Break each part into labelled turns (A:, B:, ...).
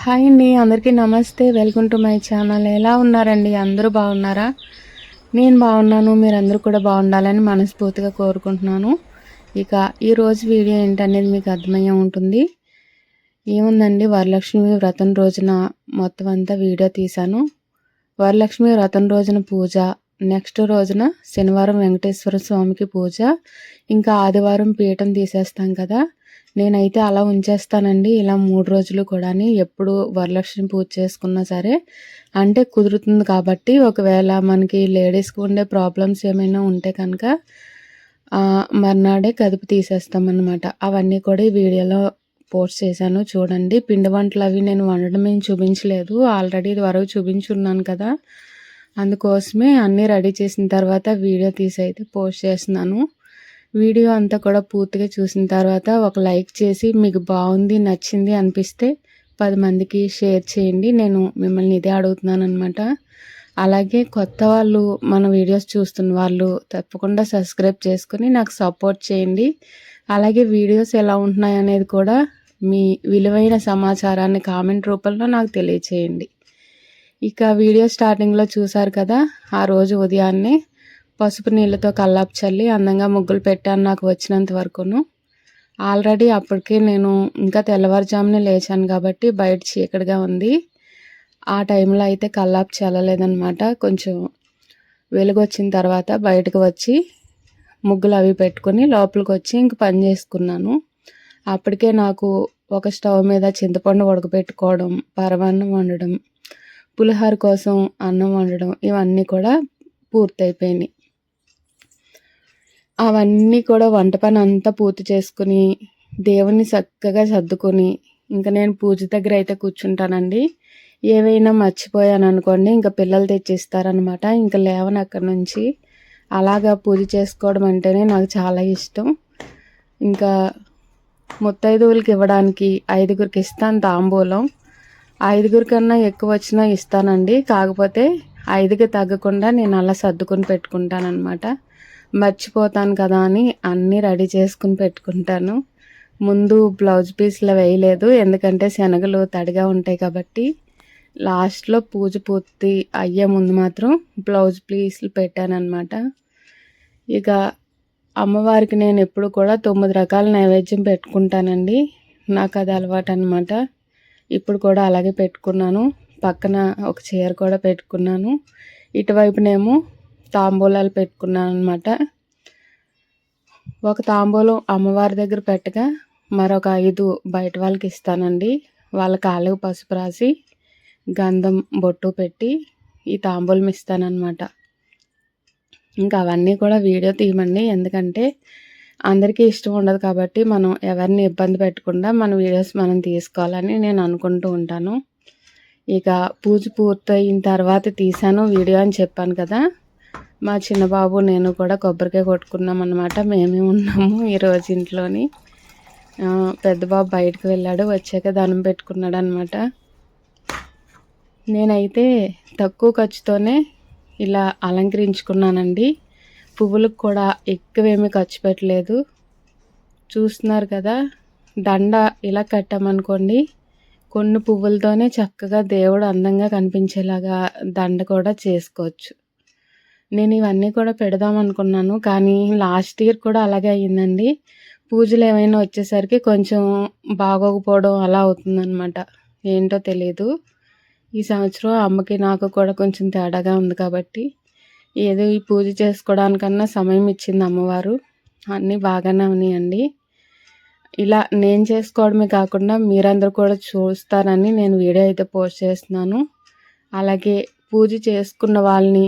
A: Hi అండి, అందరికీ నమస్తే. Welcome to my channel. ఎలా ఉన్నారండి? అందరూ బాగున్నారా? నేను బాగున్నాను. మీరందరూ కూడా బాగుండాలని మనస్ఫూర్తిగా కోరుకుంటున్నాను. ఇక ఈరోజు వీడియో ఏంటనేది మీకు అర్థమయ్యే ఉంటుంది. ఏముందండి, వరలక్ష్మి వ్రతం రోజున మొత్తం అంతా వీడియో తీశాను. వరలక్ష్మి వ్రతం రోజున పూజ, నెక్స్ట్ రోజున శనివారం వెంకటేశ్వర స్వామికి పూజ, ఇంకా ఆదివారం పీఠం తీసేస్తాం కదా, నేనైతే అలా ఉంచేస్తానండి. ఇలా 3 రోజులు కూడా ఎప్పుడు వరలక్ష్మి పూజ చేసుకున్నా సరే అంటే కుదురుతుంది కాబట్టి, ఒకవేళ మనకి లేడీస్కి ఉండే ప్రాబ్లమ్స్ ఏమైనా ఉంటే కనుక మర్నాడే కదుపు తీసేస్తామన్నమాట. అవన్నీ కూడా ఈ వీడియోలో పోస్ట్ చేశాను చూడండి. పిండి వంటలు అవి నేను వండడం ఏం చూపించలేదు, ఆల్రెడీ ఇది వరకు చూపించున్నాను కదా, అందుకోసమే అన్నీ రెడీ చేసిన తర్వాత వీడియో తీసి అయితే పోస్ట్ చేస్తున్నాను. వీడియో అంతా కూడా పూర్తిగా చూసిన తర్వాత ఒక లైక్ చేసి మీకు బాగుంది, నచ్చింది అనిపిస్తే 10 మందికి షేర్ చేయండి. నేను మిమ్మల్ని ఇదే అడుగుతున్నాను అనమాట. అలాగే కొత్త వాళ్ళు మన వీడియోస్ చూస్తున్న వాళ్ళు తప్పకుండా సబ్స్క్రైబ్ చేసుకొని నాకు సపోర్ట్ చేయండి. అలాగే వీడియోస్ ఎలా ఉంటున్నాయి అనేది కూడా మీ విలువైన సమాచారాన్ని కామెంట్ రూపంలో నాకు తెలియచేయండి. ఇక వీడియో స్టార్టింగ్లో చూసారు కదా, ఆ రోజు ఉదయాన్నే పసుపు నీళ్ళతో కల్లాపు చల్లి అందంగా ముగ్గులు పెట్టాను నాకు వచ్చినంత వరకును. ఆల్రెడీ అప్పటికే నేను ఇంకా తెల్లవారుజామునే లేచాను కాబట్టి బయట చీకటిగా ఉంది. ఆ టైంలో అయితే కల్లాపు చల్లలేదనమాట. కొంచెం వెలుగు వచ్చిన తర్వాత బయటకు వచ్చి ముగ్గులు అవి పెట్టుకొని లోపలికి వచ్చి ఇంక పని చేసుకున్నాను. అప్పటికే నాకు ఒక స్టవ్ మీద చింతపండు ఉడకబెట్టుకోవడం, పరమాన్నం వండడం, పులిహోర కోసం అన్నం వండడం ఇవన్నీ కూడా పూర్తయిపోయినాయి. అవన్నీ కూడా వంట పని అంతా పూర్తి చేసుకుని దేవుణ్ణి చక్కగా సర్దుకొని ఇంకా నేను పూజ దగ్గర అయితే కూర్చుంటానండి. ఏవైనా మర్చిపోయాను అనుకోండి, ఇంకా పిల్లలు తెచ్చిస్తారనమాట. ఇంకా లేవని అక్కడి నుంచి అలాగా పూజ చేసుకోవడం అంటేనే నాకు చాలా ఇష్టం. ఇంకా ముత్తైదువులకి ఇవ్వడానికి 5గురికి ఇస్తాను తాంబూలం. 5గురి కన్నా ఎక్కువ వచ్చినా ఇస్తానండి, కాకపోతే 5కి తగ్గకుండా నేను అలా సర్దుకొని పెట్టుకుంటానమాట. మర్చిపోతాను కదా అని అన్నీ రెడీ చేసుకుని పెట్టుకుంటాను. ముందు బ్లౌజ్ పీస్లో వేయలేదు, ఎందుకంటే శనగలు తడిగా ఉంటాయి కాబట్టి. లాస్ట్లో పూజ పూర్తి అయ్యే ముందు మాత్రం బ్లౌజ్ పీస్లు పెట్టానమాట. ఇక అమ్మవారికి నేను ఎప్పుడు కూడా 9 రకాల నైవేద్యం పెట్టుకుంటానండి, నాకు అది అలవాటు అనమాట. ఇప్పుడు కూడా అలాగే పెట్టుకున్నాను. పక్కన ఒక చీర కూడా పెట్టుకున్నాను. ఇటువైపునేమో తాంబూలాలు పెట్టుకున్నాను అనమాట. ఒక తాంబూలం అమ్మవారి దగ్గర పెట్టగా మరొక 5 బయట వాళ్ళకి ఇస్తానండి. వాళ్ళ కాళ్ళకు పసుపు రాసి గంధం బొట్టు పెట్టి ఈ తాంబూలం ఇస్తానన్నమాట. ఇంకా అవన్నీ కూడా వీడియో తీయమండి, ఎందుకంటే అందరికీ ఇష్టం ఉండదు కాబట్టి మనం ఎవరిని ఇబ్బంది పెట్టకుండా మన వీడియోస్ మనం తీసుకోవాలని నేను అనుకుంటూ ఉంటాను. ఇక పూజ పూర్తయిన తర్వాత తీసాను వీడియో అని చెప్పాను కదా, మా చిన్నబాబు నేను కూడా కొబ్బరికాయ కొట్టుకున్నాం అన్నమాట. మేమే ఉన్నాము ఈరోజు ఇంట్లోని. పెద్ద బాబు బయటకు వెళ్ళాడు, వచ్చాక దండం పెట్టుకున్నాడు అనమాట. నేనైతే తక్కువ ఖర్చుతోనే ఇలా అలంకరించుకున్నానండి. పువ్వులకు కూడా ఎక్కువేమీ ఖర్చు పెట్టలేదు. చూస్తున్నారు కదా, దండ ఇలా కట్టామనుకోండి, కొన్ని పువ్వులతోనే చక్కగా దేవుడు అందంగా కనిపించేలాగా దండ కూడా చేసుకోవచ్చు. నేను ఇవన్నీ కూడా పెడదాం అనుకున్నాను, కానీ లాస్ట్ ఇయర్ కూడా అలాగే అయ్యిందండి. పూజలు ఏమైనా వచ్చేసరికి కొంచెం బాగోకపోవడం అలా అవుతుందన్నమాట, ఏంటో తెలియదు. ఈ సంవత్సరం అమ్మకి నాకు కూడా కొంచెం తేడాగా ఉంది కాబట్టి ఏదో ఈ పూజ చేసుకోవడానికన్నా సమయం ఇచ్చింది అమ్మవారు. అన్నీ బాగానే ఉన్నాయండి. ఇలా నేను చేసుకోవడమే కాకుండా మీరందరూ కూడా చూస్తారని నేను వీడియో అయితే పోస్ట్ చేస్తున్నాను. అలాగే పూజ చేసుకున్న వాళ్ళని,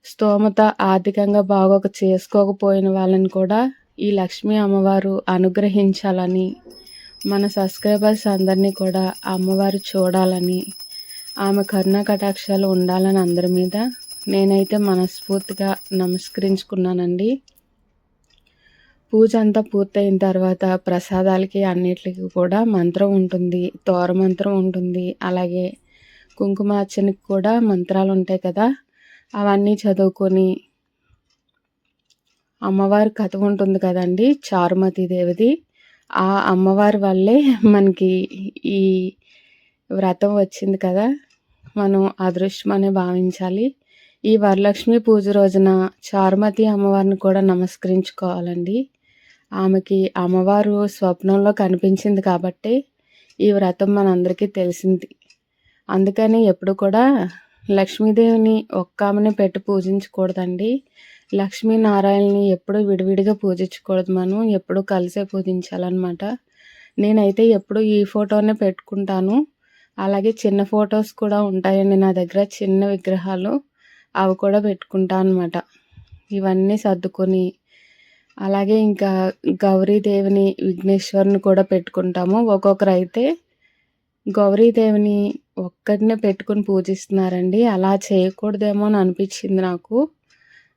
A: స్తోమత ఆర్థికంగా బాగోక చేసుకోకపోయిన వాళ్ళని కూడా ఈ లక్ష్మీ అమ్మవారు అనుగ్రహించాలని, మన సబ్స్క్రైబర్స్ అందరినీ కూడా అమ్మవారు చూడాలని, ఆమె కరుణా కటాక్షాలు ఉండాలని అందరి మీద నేనైతే మనస్ఫూర్తిగా నమస్కరించుకున్నానండి. పూజ అంతా పూర్తయిన తర్వాత ప్రసాదాలకి అన్నిటికి కూడా మంత్రం ఉంటుంది, తోర మంత్రం ఉంటుంది. అలాగే కుంకుమార్చనకి కూడా మంత్రాలు ఉంటాయి కదా, అవన్నీ చదువుకొని అమ్మవారి కథ ఉంటుంది కదండి, చారుమతి దేవిది. ఆ అమ్మవారి వల్లే మనకి ఈ వ్రతం వచ్చింది కదా, మనం అదృష్టం అనే భావించాలి. ఈ వరలక్ష్మి పూజ రోజున చారుమతి అమ్మవారిని కూడా నమస్కరించుకోవాలండి. ఆమెకి అమ్మవారు స్వప్నంలో కనిపించింది కాబట్టి ఈ వ్రతం మనందరికీ తెలిసింది. అందుకని ఎప్పుడు కూడా లక్ష్మీదేవిని ఒక్క ఆమెనే పెట్టి పూజించకూడదండి. లక్ష్మీనారాయణని ఎప్పుడు విడివిడిగా పూజించకూడదు, మనం ఎప్పుడు కలిసే పూజించాలన్నమాట. నేనైతే ఎప్పుడు ఈ ఫోటోనే పెట్టుకుంటాను. అలాగే చిన్న ఫొటోస్ కూడా ఉంటాయండి నా దగ్గర, చిన్న విగ్రహాలు, అవి కూడా పెట్టుకుంటాను అనమాట. ఇవన్నీ సర్దుకొని అలాగే ఇంకా గౌరీదేవిని విఘ్నేశ్వరుని కూడా పెట్టుకుంటాము. ఒక్కొక్కరు అయితే గౌరీదేవిని ఒక్కటినే పెట్టుకుని పూజిస్తున్నారండి. అలా చేయకూడదేమో అని అనిపించింది నాకు.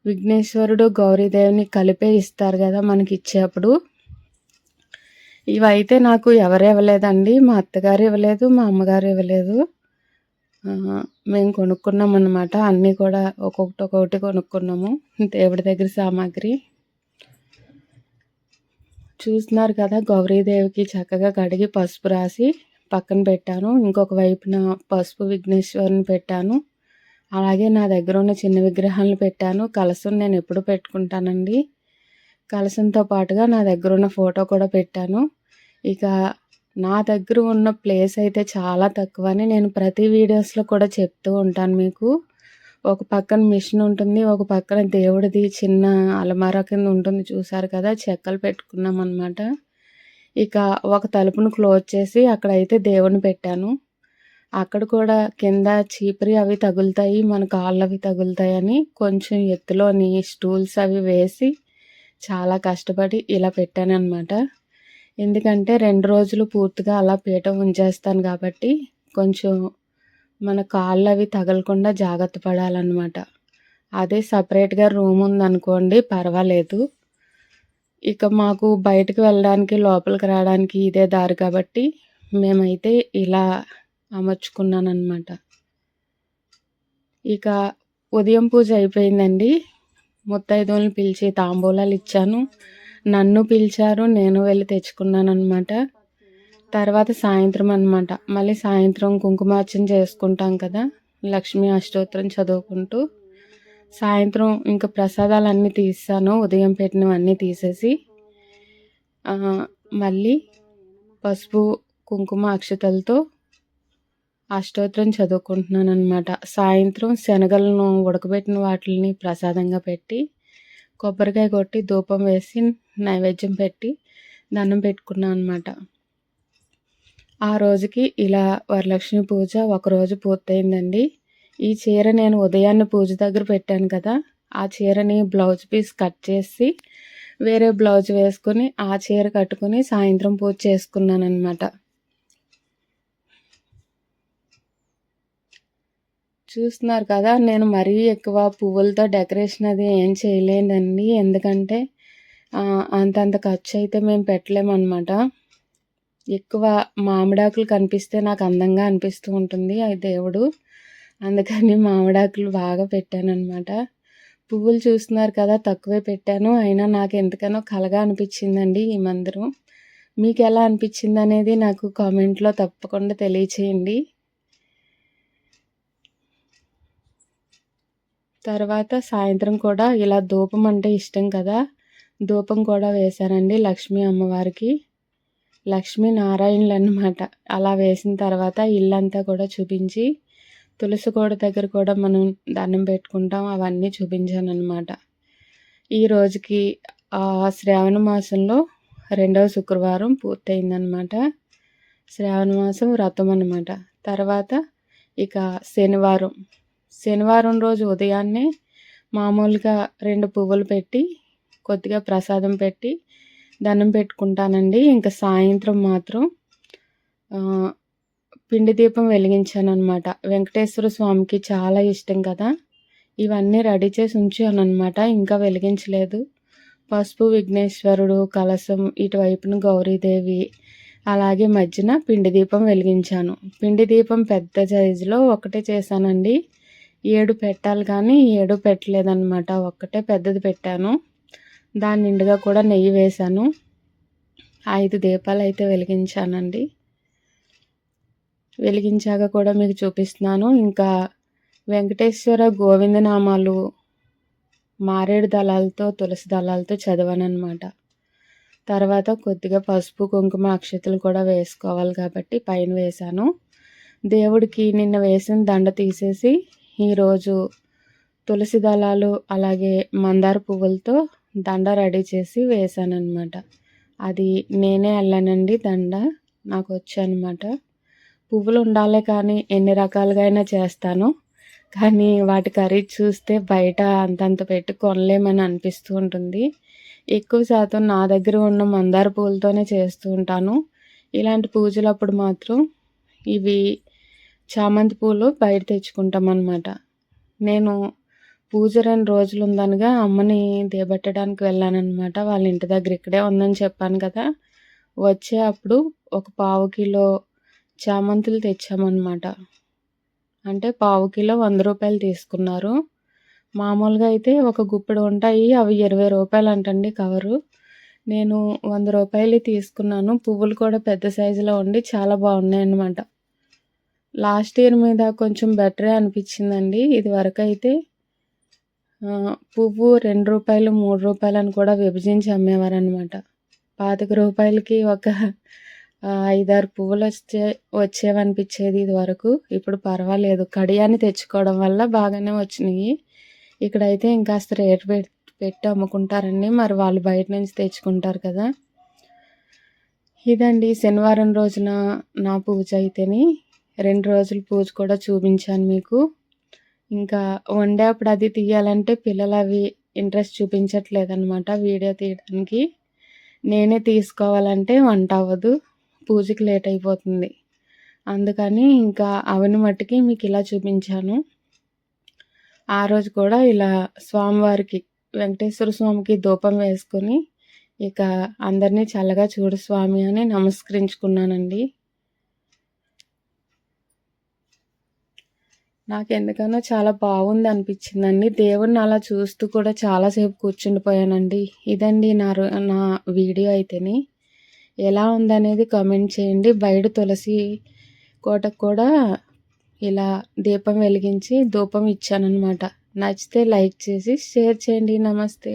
A: విఘ్నేశ్వరుడు గౌరీదేవిని కలిపే ఇస్తారు కదా మనకి ఇచ్చేప్పుడు. ఇవైతే నాకు ఎవరు ఇవ్వలేదండి, మా అత్తగారు ఇవ్వలేదు, మా అమ్మగారు ఇవ్వలేదు. మేము కొనుక్కున్నాం అన్నమాట. అన్నీ కూడా ఒక్కొక్కటి కొనుక్కున్నాము, దేవుడి దగ్గర సామాగ్రి. చూస్తున్నారు కదా, గౌరీదేవికి చక్కగా కడిగి పసుపు రాసి పక్కన పెట్టాను. ఇంకొక వైపున పసుపు విఘ్నేశ్వరుని పెట్టాను. అలాగే నా దగ్గర ఉన్న చిన్న విగ్రహాలను పెట్టాను. కలశం నేను ఎప్పుడు పెట్టుకుంటానండి. కలశంతో పాటుగా నా దగ్గర ఉన్న ఫోటో కూడా పెట్టాను. ఇక నా దగ్గర ఉన్న ప్లేస్ అయితే చాలా తక్కువ అని నేను ప్రతి వీడియోస్లో కూడా చెప్తూ ఉంటాను మీకు. ఒక పక్కన మిషన్ ఉంటుంది, ఒక పక్కన దేవుడిది చిన్న అలమారా కింద ఉంటుంది, చూసారు కదా, చెక్కలు పెట్టుకున్నాం అన్నమాట. ఇక ఒక తలుపును క్లోజ్ చేసి అక్కడైతే దేవుని పెట్టాను. అక్కడ కూడా కింద చీపురి అవి తగులుతాయి, మన కాళ్ళు అవి తగులుతాయని కొంచెం ఎత్తులోని స్టూల్స్ అవి వేసి చాలా కష్టపడి ఇలా పెట్టాను అనమాట. ఎందుకంటే 2 రోజులు పూర్తిగా అలా పీట ఉంచేస్తాను కాబట్టి కొంచెం మన కాళ్ళు అవి తగలకుండా జాగ్రత్త పడాలన్నమాట. అదే సపరేట్గా రూమ్ ఉందనుకోండి పర్వాలేదు. ఇక మాకు బయటకు వెళ్ళడానికి లోపలికి రావడానికి ఇదే దారి కాబట్టి మేమైతే ఇలా అమర్చుకున్నానమాట. ఇక ఉదయం పూజ అయిపోయిందండి. ముత్తైదువులను పిలిచి తాంబూలాలు ఇచ్చాను. నన్ను పిలిచారు, నేను వెళ్ళి తెచ్చుకున్నానమాట. తర్వాత సాయంత్రం అనమాట, మళ్ళీ సాయంత్రం కుంకుమార్చన చేసుకుంటాం కదా, లక్ష్మీ అష్టోత్తరం చదువుకుంటూ. సాయంత్రం ఇంకా ప్రసాదాలన్నీ తీసాను, ఉదయం పెట్టినవన్నీ తీసేసి మళ్ళీ పసుపు కుంకుమ అక్షతలతో అష్టోత్తరం చదువుకుంటున్నాను అనమాట. సాయంత్రం శనగలను ఉడకబెట్టిన వాటిని ప్రసాదంగా పెట్టి కొబ్బరికాయ కొట్టి ధూపం వేసి నైవేద్యం పెట్టి దండం పెట్టుకున్నాను అనమాట. ఆ రోజుకి ఇలా వరలక్ష్మి పూజ ఒకరోజు పూర్తయిందండి. ఈ చీర నేను ఉదయాన్నే పూజ దగ్గర పెట్టాను కదా, ఆ చీరని బ్లౌజ్ పీస్ కట్ చేసి వేరే బ్లౌజ్ వేసుకొని ఆ చీర కట్టుకుని సాయంత్రం పూజ చేసుకున్నాను అనమాట. చూస్తున్నారు కదా, నేను మరీ ఎక్కువ పువ్వులతో డెకరేషన్ అది ఏం చేయలేదండి. ఎందుకంటే అంతంత ఖర్చు అయితే మేము పెట్టలేమన్నమాట. ఎక్కువ మామిడాకులు కనిపిస్తే నాకు అందంగా అనిపిస్తూ ఉంటుంది అది దేవుడు, అందుకని మామిడాకులు బాగా పెట్టానన్నమాట. పువ్వులు చూస్తున్నారు కదా, తక్కువే పెట్టాను, అయినా నాకు ఎందుకనో కలగా అనిపించిందండి ఈ మందిరం. మీకు ఎలా అనిపించింది అనేది నాకు కామెంట్లో తప్పకుండా తెలియచేయండి. తర్వాత సాయంత్రం కూడా ఇలా ధూపం అంటే ఇష్టం కదా, ధూపం కూడా వేశానండి లక్ష్మీ అమ్మవారికి. లక్ష్మీనారాయణులు అన్నమాట. అలా వేసిన తర్వాత ఇల్లంతా కూడా చూపించి తులసి కోట దగ్గర కూడా మనం దండం పెట్టుకుంటాం, అవన్నీ చూపించాను అనమాట. ఈ రోజుకి శ్రావణ మాసంలో 2వ శుక్రవారం పూర్తయిందనమాట. శ్రావణ మాసం వ్రతం అనమాట. తర్వాత ఇక శనివారం రోజు ఉదయాన్నే మామూలుగా 2 పువ్వులు పెట్టి కొద్దిగా ప్రసాదం పెట్టి దండం పెట్టుకుంటానండి. ఇంకా సాయంత్రం మాత్రం పిండి దీపం వెలిగించాను అనమాట. వెంకటేశ్వర స్వామికి చాలా ఇష్టం కదా, ఇవన్నీ రెడీ చేసి ఉంచాను అనమాట, ఇంకా వెలిగించలేదు. పసుపు విఘ్నేశ్వరుడు, కలశం, ఇటువైపున గౌరీదేవి, అలాగే మధ్యన పిండి దీపం వెలిగించాను. పిండి దీపం పెద్ద సైజులో ఒకటే చేశానండి. 7 పెట్టాలి కానీ 7 పెట్టలేదన్నమాట, ఒక్కటే పెద్దది పెట్టాను. దాని నిండుగా కూడా నెయ్యి వేశాను. 5 దీపాలు అయితే వెలిగించానండి. వెలిగించాక కూడా మీకు చూపిస్తున్నాను. ఇంకా వెంకటేశ్వర గోవిందనామాలు మారేడు దళాలతో, తులసి దళాలతో చదివాననమాట. తర్వాత కొద్దిగా పసుపు, కుంకుమ, అక్షతలు కూడా వేసుకోవాలి కాబట్టి పైన వేశాను. దేవుడికి నిన్న వేసిన దండ తీసేసి ఈరోజు తులసి దళాలు అలాగే మందార పువ్వులతో దండ రెడీ చేసి వేశానన్నమాట. అది నేనే అల్లానండి దండ, నాకు వచ్చనమాట. పువ్వులు ఉండాలే కానీ ఎన్ని రకాలుగా అయినా చేస్తాను. కానీ వాటి ఖరీదు చూస్తే బయట అంతంత పెట్టి కొనలేమని అనిపిస్తూ ఉంటుంది. ఎక్కువ శాతం నా దగ్గర ఉన్న మందార పూలతోనే చేస్తూ ఉంటాను. ఇలాంటి పూజలప్పుడు మాత్రం ఇవి చామంతి పూలు బయట తెచ్చుకుంటామన్నమాట. నేను పూజ 2 రోజులు ఉందనగా అమ్మని దేబెట్టడానికి వెళ్ళానన్నమాట. వాళ్ళ ఇంటి దగ్గర ఇక్కడే ఉందని చెప్పాను కదా! వచ్చే అప్పుడు ఒక పావు కిలో చామంతులు తెచ్చామన్నమాట. అంటే పావు కిలో ₹100 తీసుకున్నారు. మామూలుగా అయితే ఒక గుప్పెడు ఉంటాయి. అవి ₹20 అంటండి కవరు. నేను ₹100 తీసుకున్నాను. పువ్వులు కూడా పెద్ద సైజులో ఉండి చాలా బాగున్నాయన్నమాట. లాస్ట్ ఇయర్ మీద కొంచెం బెటరే అనిపించిందండి. ఇదివరకైతే పువ్వు ₹2, ₹3 అని కూడా విభజించి అమ్మేవారనమాట. ₹25కి ఒక 5-6 పువ్వులు వచ్చేవనిపించేది ఇదివరకు. ఇప్పుడు పర్వాలేదు. కడియాన్ని తెచ్చుకోవడం వల్ల బాగానే వచ్చినాయి. ఇక్కడైతే ఇంకాస్త రేటు పెట్టి అమ్ముకుంటారండి. మరి వాళ్ళు బయట నుంచి తెచ్చుకుంటారు కదా! ఇదండి శనివారం రోజున నా పూజ అయితేని 2 రోజుల పూజ కూడా చూపించాను మీకు. ఇంకా వండేప్పుడు అది తీయాలంటే పిల్లలు అవి ఇంట్రెస్ట్ చూపించట్లేదనమాట వీడియో తీయడానికి. నేనే తీసుకోవాలంటే వంట అవ్వదు, పూజకి లేట్ అయిపోతుంది. అందుకని ఇంకా అవని మట్టుకి మీకు ఇలా చూపించాను. ఆ రోజు కూడా ఇలా స్వామివారికి, వెంకటేశ్వర స్వామికి ధూపం వేసుకొని ఇక అందరినీ చల్లగా చూడు స్వామి అని నమస్కరించుకున్నానండి. నాకెందుకనో చాలా బాగుంది అనిపించిందండి. దేవుడిని అలా చూస్తూ కూడా చాలాసేపు కూర్చుండిపోయానండి. ఇదండి నా వీడియో అయితేని. ఎలా ఉందనేది కామెంట్ చేయండి. బయట తులసి కోటకు కూడా ఇలా దీపం వెలిగించి ధూపం ఇచ్చానన్నమాట. నచ్చితే లైక్ చేసి షేర్ చేయండి. నమస్తే.